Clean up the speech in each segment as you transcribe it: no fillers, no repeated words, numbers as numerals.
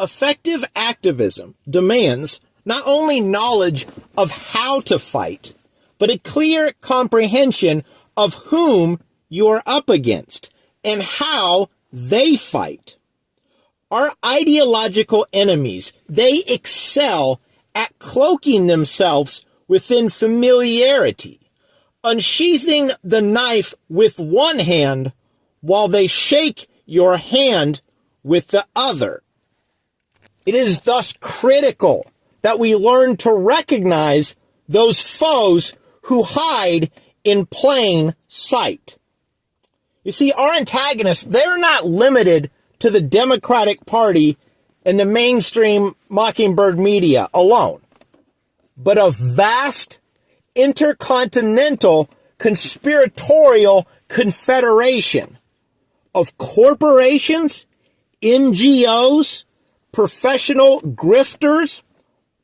Effective activism demands not only knowledge of how to fight, but a clear comprehension of whom you are up against and how they fight. Our ideological enemies, they excel at cloaking themselves within familiarity, unsheathing the knife with one hand while they shake your hand with the other. It is thus critical that we learn to recognize those foes who hide in plain sight. You see, our antagonists, they're not limited to the Democratic Party and the mainstream Mockingbird media alone, but a vast intercontinental conspiratorial confederation of corporations, NGOs, professional grifters,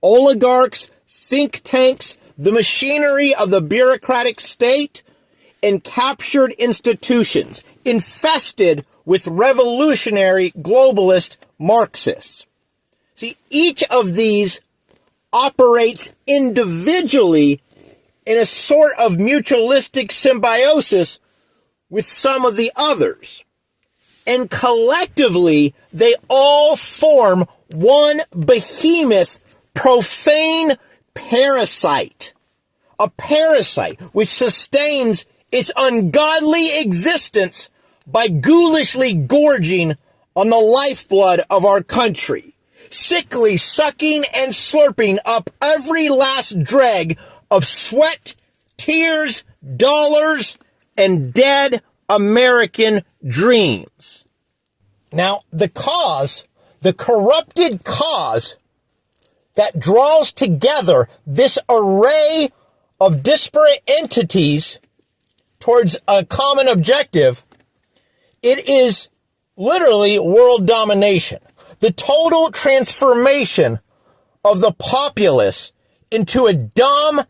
oligarchs, think tanks, the machinery of the bureaucratic state, and captured institutions infested with revolutionary globalist Marxists. See, each of these operates individually in a sort of mutualistic symbiosis with some of the others. And collectively, they all form one behemoth, profane parasite. A parasite which sustains its ungodly existence by ghoulishly gorging on the lifeblood of our country, sickly sucking and slurping up every last dreg of sweat, tears, dollars, and dead American dreams. Now, the corrupted cause that draws together this array of disparate entities towards a common objective, it is literally world domination. The total transformation of the populace into a dumb,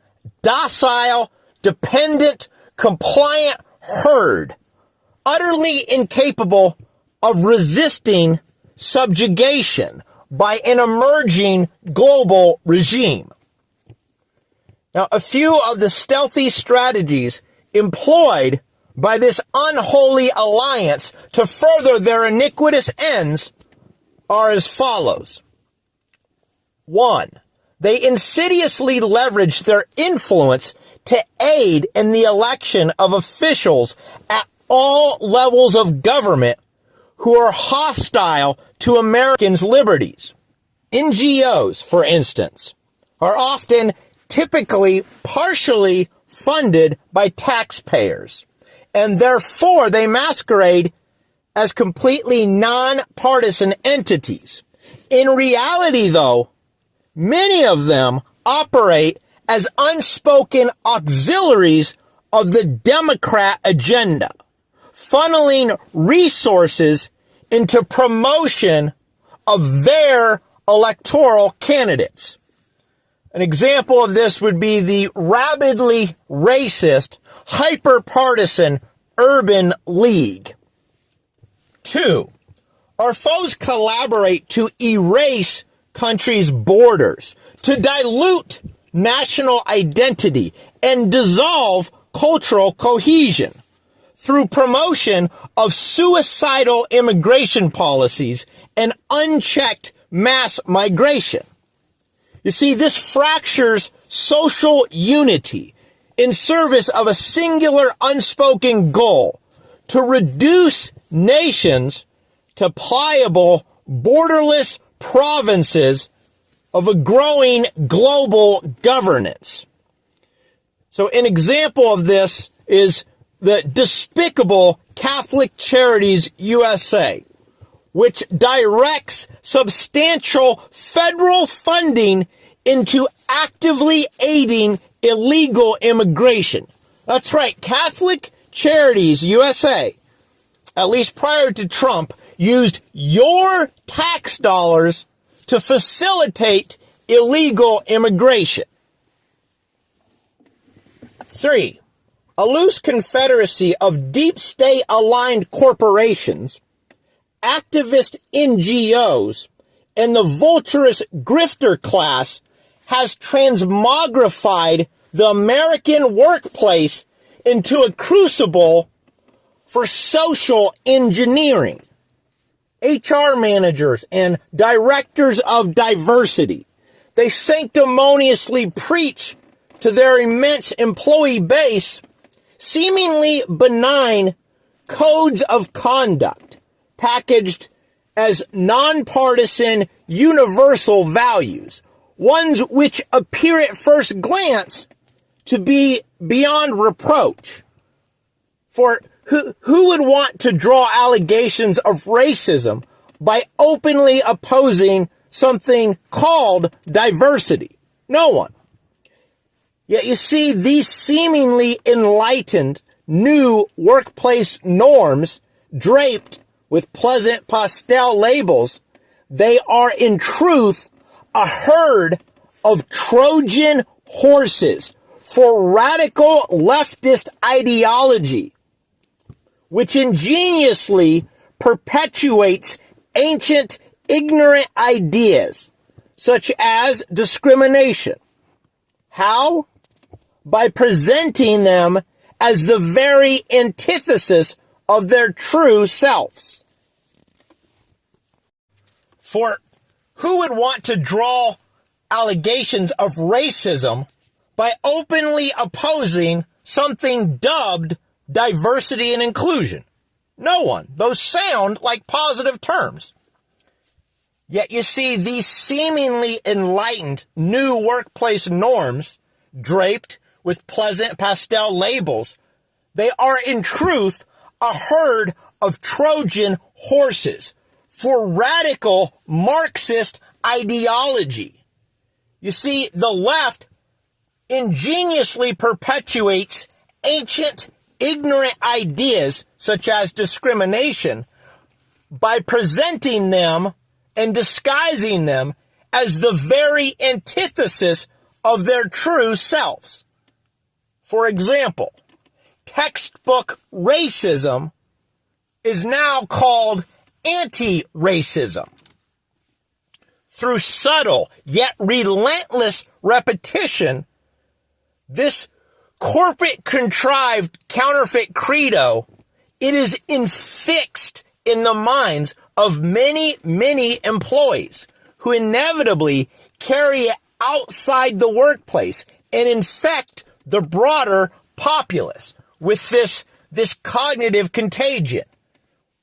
docile, dependent, compliant herd, utterly incapable of resisting subjugation by an emerging global regime. Now, a few of the stealthy strategies employed by this unholy alliance to further their iniquitous ends are as follows. 1. They insidiously leverage their influence to aid in the election of officials at all levels of government who are hostile to Americans' liberties. NGOs, for instance, are often typically partially funded by taxpayers, and therefore they masquerade as completely non-partisan entities. In reality, though, many of them operate as unspoken auxiliaries of the Democrat agenda, funneling resources into promotion of their electoral candidates. An example of this would be the rabidly racist, hyper-partisan Urban League. 2. Our foes collaborate to erase countries' borders, to dilute national identity, and dissolve cultural cohesion through promotion of suicidal immigration policies and unchecked mass migration. You see, this fractures social unity in service of a singular unspoken goal to reduce nations to pliable, borderless provinces of a growing global governance. So an example of this is the despicable Catholic Charities USA, which directs substantial federal funding into actively aiding illegal immigration. That's right, Catholic Charities USA, at least prior to Trump, used your tax dollars to facilitate illegal immigration. 3. A loose confederacy of deep state-aligned corporations, activist NGOs, and the vulturous grifter class has transmogrified the American workplace into a crucible for social engineering. HR managers and directors of diversity, they sanctimoniously preach to their immense employee base seemingly benign codes of conduct packaged as nonpartisan universal values, ones which appear at first glance to be beyond reproach. For who would want to draw allegations of racism by openly opposing something called diversity? No one. Yet you see, these seemingly enlightened new workplace norms draped with pleasant pastel labels, they are in truth a herd of Trojan horses for radical leftist ideology, which ingeniously perpetuates ancient ignorant ideas such as discrimination. How? By presenting them as the very antithesis of their true selves. For who would want to draw allegations of racism by openly opposing something dubbed diversity and inclusion? No one. Those sound like positive terms. Yet you see, these seemingly enlightened new workplace norms, draped with pleasant pastel labels, they are in truth a herd of Trojan horses for radical Marxist ideology. You see, the left ingeniously perpetuates ancient ignorant ideas such as discrimination by presenting them and disguising them as the very antithesis of their true selves. For example, textbook racism is now called anti-racism. Through subtle yet relentless repetition, this corporate contrived counterfeit credo, it is infixed in the minds of many, many employees who inevitably carry it outside the workplace and infect the broader populace with this cognitive contagion.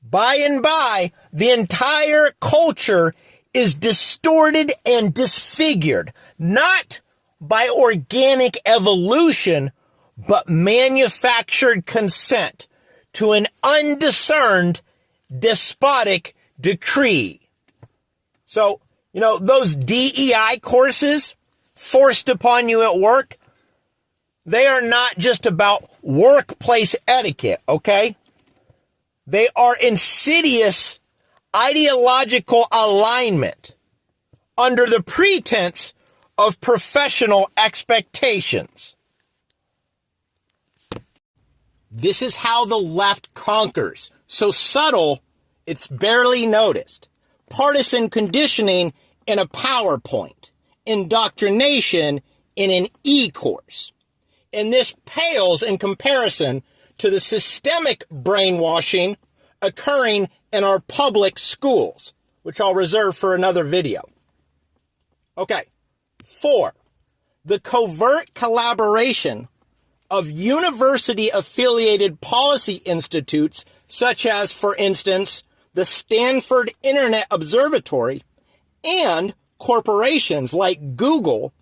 By and by, the entire culture is distorted and disfigured, not by organic evolution, but manufactured consent to an undiscerned despotic decree. So, those DEI courses forced upon you at work, they are not just about workplace etiquette, okay? They are insidious ideological alignment under the pretense of professional expectations. This is how the left conquers. So subtle, it's barely noticed. Partisan conditioning in a PowerPoint. Indoctrination in an e-course. And this pales in comparison to the systemic brainwashing occurring in our public schools, which I'll reserve for another video. Okay. 4. The covert collaboration of university-affiliated policy institutes, such as, for instance, the Stanford Internet Observatory, and corporations like Google,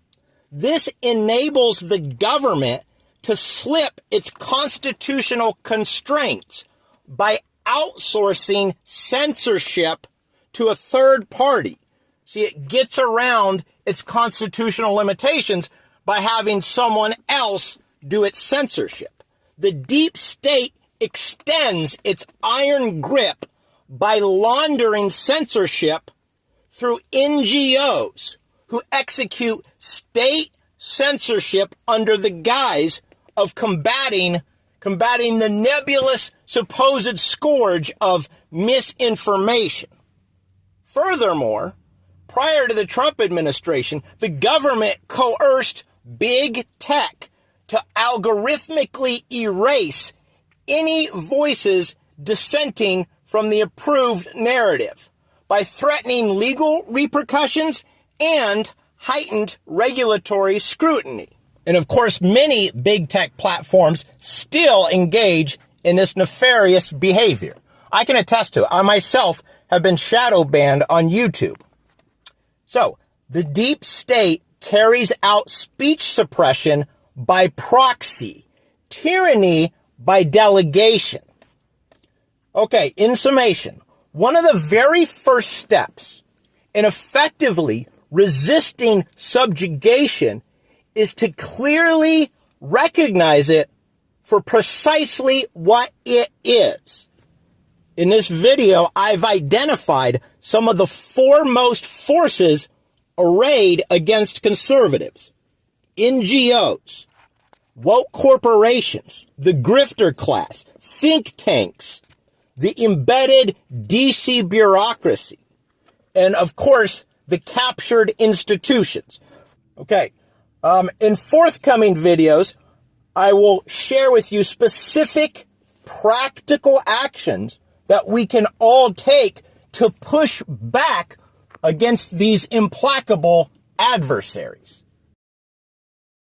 this enables the government to slip its constitutional constraints by outsourcing censorship to a third party. See, it gets around its constitutional limitations by having someone else do its censorship. The deep state extends its iron grip by laundering censorship through NGOs who execute state censorship under the guise of combating the nebulous supposed scourge of misinformation. Furthermore, Prior to the Trump administration, the government coerced big tech to algorithmically erase any voices dissenting from the approved narrative by threatening legal repercussions and heightened regulatory scrutiny. And of course, many big tech platforms still engage in this nefarious behavior. I can attest to it. I myself have been shadow banned on YouTube. So, the deep state carries out speech suppression by proxy, tyranny by delegation. Okay, in summation, one of the very first steps in effectively resisting subjugation is to clearly recognize it for precisely what it is. In this video, I've identified some of the foremost forces arrayed against conservatives: NGOs, woke corporations, the grifter class, think tanks, the embedded DC bureaucracy, and of course, the captured institutions. Okay, in forthcoming videos, I will share with you specific practical actions that we can all take to push back against these implacable adversaries.